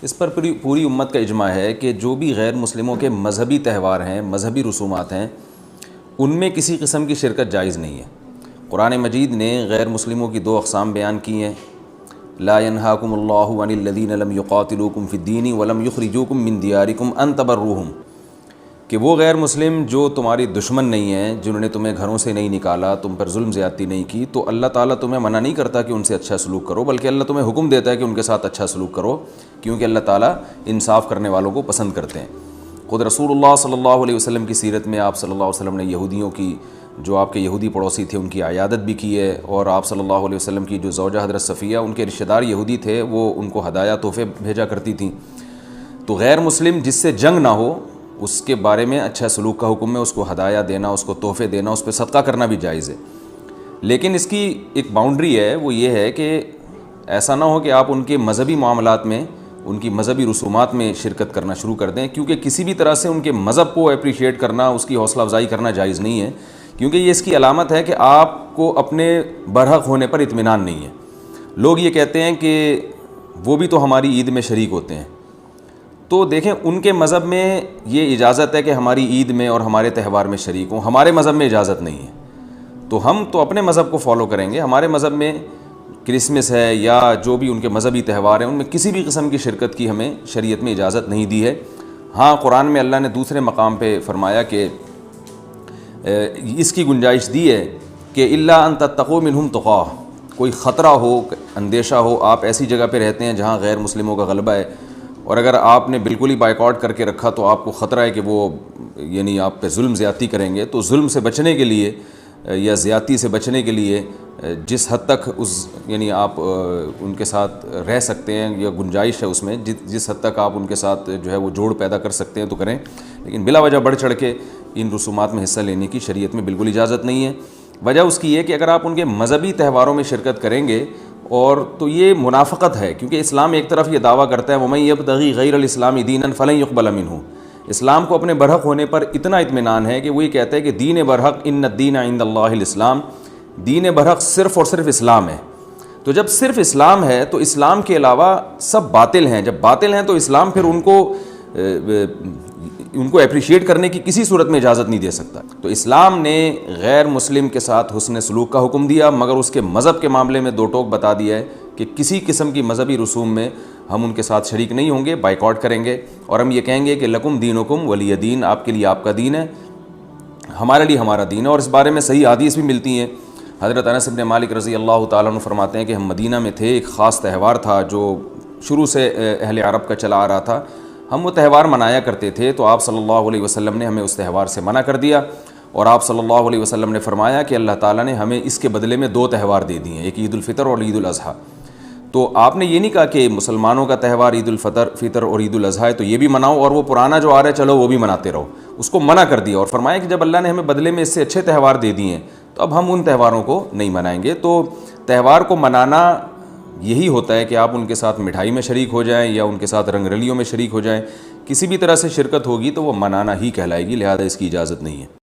اس پر پوری امت کا اجماع ہے کہ جو بھی غیر مسلموں کے مذہبی تہوار ہیں، مذہبی رسومات ہیں، ان میں کسی قسم کی شرکت جائز نہیں ہے۔ قرآن مجید نے غیر مسلموں کی دو اقسام بیان کی ہیں، لا ینہاکم اللہ عن الذین لم یقاتلوکم فی الدین ولم یخرجوکم من دیارکم ان تبروہم، کہ وہ غیر مسلم جو تمہاری دشمن نہیں ہیں، جنہوں نے تمہیں گھروں سے نہیں نکالا، تم پر ظلم زیادتی نہیں کی، تو اللہ تعالیٰ تمہیں منع نہیں کرتا کہ ان سے اچھا سلوک کرو، بلکہ اللہ تمہیں حکم دیتا ہے کہ ان کے ساتھ اچھا سلوک کرو، کیونکہ اللہ تعالیٰ انصاف کرنے والوں کو پسند کرتے ہیں۔ خود رسول اللہ صلی اللہ علیہ وسلم کی سیرت میں آپ صلی اللہ علیہ وسلم نے یہودیوں کی، جو آپ کے یہودی پڑوسی تھے، ان کی عیادت بھی کی ہے، اور آپ صلی اللہ علیہ وسلم کی جو زوجہ حضرت صفیہ، ان کے رشتہ دار یہودی تھے، وہ ان کو ہدایہ تحفے بھیجا کرتی تھیں۔ تو غیر مسلم جس سے جنگ نہ ہو، اس کے بارے میں اچھا سلوک کا حکم ہے، اس کو ہدایہ دینا، اس کو تحفے دینا، اس پہ صدقہ کرنا بھی جائز ہے۔ لیکن اس کی ایک باؤنڈری ہے، وہ یہ ہے کہ ایسا نہ ہو کہ آپ ان کے مذہبی معاملات میں، ان کی مذہبی رسومات میں شرکت کرنا شروع کر دیں، کیونکہ کسی بھی طرح سے ان کے مذہب کو اپریشیٹ کرنا، اس کی حوصلہ افزائی کرنا جائز نہیں ہے، کیونکہ یہ اس کی علامت ہے کہ آپ کو اپنے برحق ہونے پر اطمینان نہیں ہے۔ لوگ یہ کہتے ہیں کہ وہ بھی تو ہماری عید میں شریک ہوتے ہیں، تو دیکھیں ان کے مذہب میں یہ اجازت ہے کہ ہماری عید میں اور ہمارے تہوار میں شریک ہوں، ہمارے مذہب میں اجازت نہیں ہے، تو ہم تو اپنے مذہب کو فالو کریں گے۔ ہمارے مذہب میں کرسمس ہے یا جو بھی ان کے مذہبی تہوار ہیں، ان میں کسی بھی قسم کی شرکت کی ہمیں شریعت میں اجازت نہیں دی ہے۔ ہاں، قرآن میں اللہ نے دوسرے مقام پہ فرمایا کہ اس کی گنجائش دی ہے کہ الا ان تتقوا منہم تقاہ، کوئی خطرہ ہو، اندیشہ ہو، آپ ایسی جگہ پہ رہتے ہیں جہاں غیر مسلموں کا غلبہ ہے، اور اگر آپ نے بالکل ہی بائیکاٹ کر کے رکھا تو آپ کو خطرہ ہے کہ وہ یعنی آپ پہ ظلم زیادتی کریں گے، تو ظلم سے بچنے کے لیے یا زیادتی سے بچنے کے لیے جس حد تک یعنی آپ ان کے ساتھ رہ سکتے ہیں یا گنجائش ہے اس میں، جس حد تک آپ ان کے ساتھ جو ہے وہ جوڑ پیدا کر سکتے ہیں تو کریں، لیکن بلا وجہ بڑھ چڑھ کے ان رسومات میں حصہ لینے کی شریعت میں بالکل اجازت نہیں ہے۔ وجہ اس کی یہ کہ اگر آپ ان کے مذہبی تہواروں میں شرکت کریں گے اور تو یہ منافقت ہے، کیونکہ اسلام ایک طرف یہ دعویٰ کرتا ہے وَمَن يَبْتَغِي غَيْرَ الْإِسْلَامِ دِينًا فَلَن يُقْبَلَ مِنْهُ، اسلام کو اپنے برحق ہونے پر اتنا اطمینان ہے کہ وہ یہ کہتا ہے کہ دین برحق ان الدین عند اللہ الاسلام، دین برحق صرف اور صرف اسلام ہے۔ تو جب صرف اسلام ہے تو اسلام کے علاوہ سب باطل ہیں، جب باطل ہیں تو اسلام پھر ان کو اپریشیٹ کرنے کی کسی صورت میں اجازت نہیں دے سکتا۔ تو اسلام نے غیر مسلم کے ساتھ حسن سلوک کا حکم دیا، مگر اس کے مذہب کے معاملے میں دو ٹوک بتا دیا ہے کہ کسی قسم کی مذہبی رسوم میں ہم ان کے ساتھ شریک نہیں ہوں گے، بائیکاٹ کریں گے، اور ہم یہ کہیں گے کہ لکم دینکم ولی دین، آپ کے لیے آپ کا دین ہے، ہمارے لیے ہمارا دین ہے۔ اور اس بارے میں صحیح حدیث بھی ملتی ہیں۔ حضرت انس بن مالک رضی اللہ تعالیٰ عنہ فرماتے ہیں کہ ہم مدینہ میں تھے، ایک خاص تہوار تھا جو شروع سے اہل عرب کا چلا آ رہا تھا، ہم وہ تہوار منایا کرتے تھے، تو آپ صلی اللہ علیہ وسلم نے ہمیں اس تہوار سے منع کر دیا، اور آپ صلی اللہ علیہ وسلم نے فرمایا کہ اللہ تعالیٰ نے ہمیں اس کے بدلے میں دو تہوار دے دیے ہیں، ایک عید الفطر اور عید الاضحیٰ۔ تو آپ نے یہ نہیں کہا کہ مسلمانوں کا تہوار عید الفطر اور عید الاضحیٰ ہے تو یہ بھی مناؤ، اور وہ پرانا جو آ رہا ہے چلو وہ بھی مناتے رہو، اس کو منع کر دیا، اور فرمایا کہ جب اللہ نے ہمیں بدلے میں اس سے اچھے تہوار دے دیے ہیں تو اب ہم ان تہواروں کو نہیں منائیں گے۔ تو تہوار کو منانا یہی ہوتا ہے کہ آپ ان کے ساتھ مٹھائی میں شریک ہو جائیں یا ان کے ساتھ رنگ رلیوں میں شریک ہو جائیں، کسی بھی طرح سے شرکت ہوگی تو وہ منانا ہی کہلائے گی، لہذا اس کی اجازت نہیں ہے۔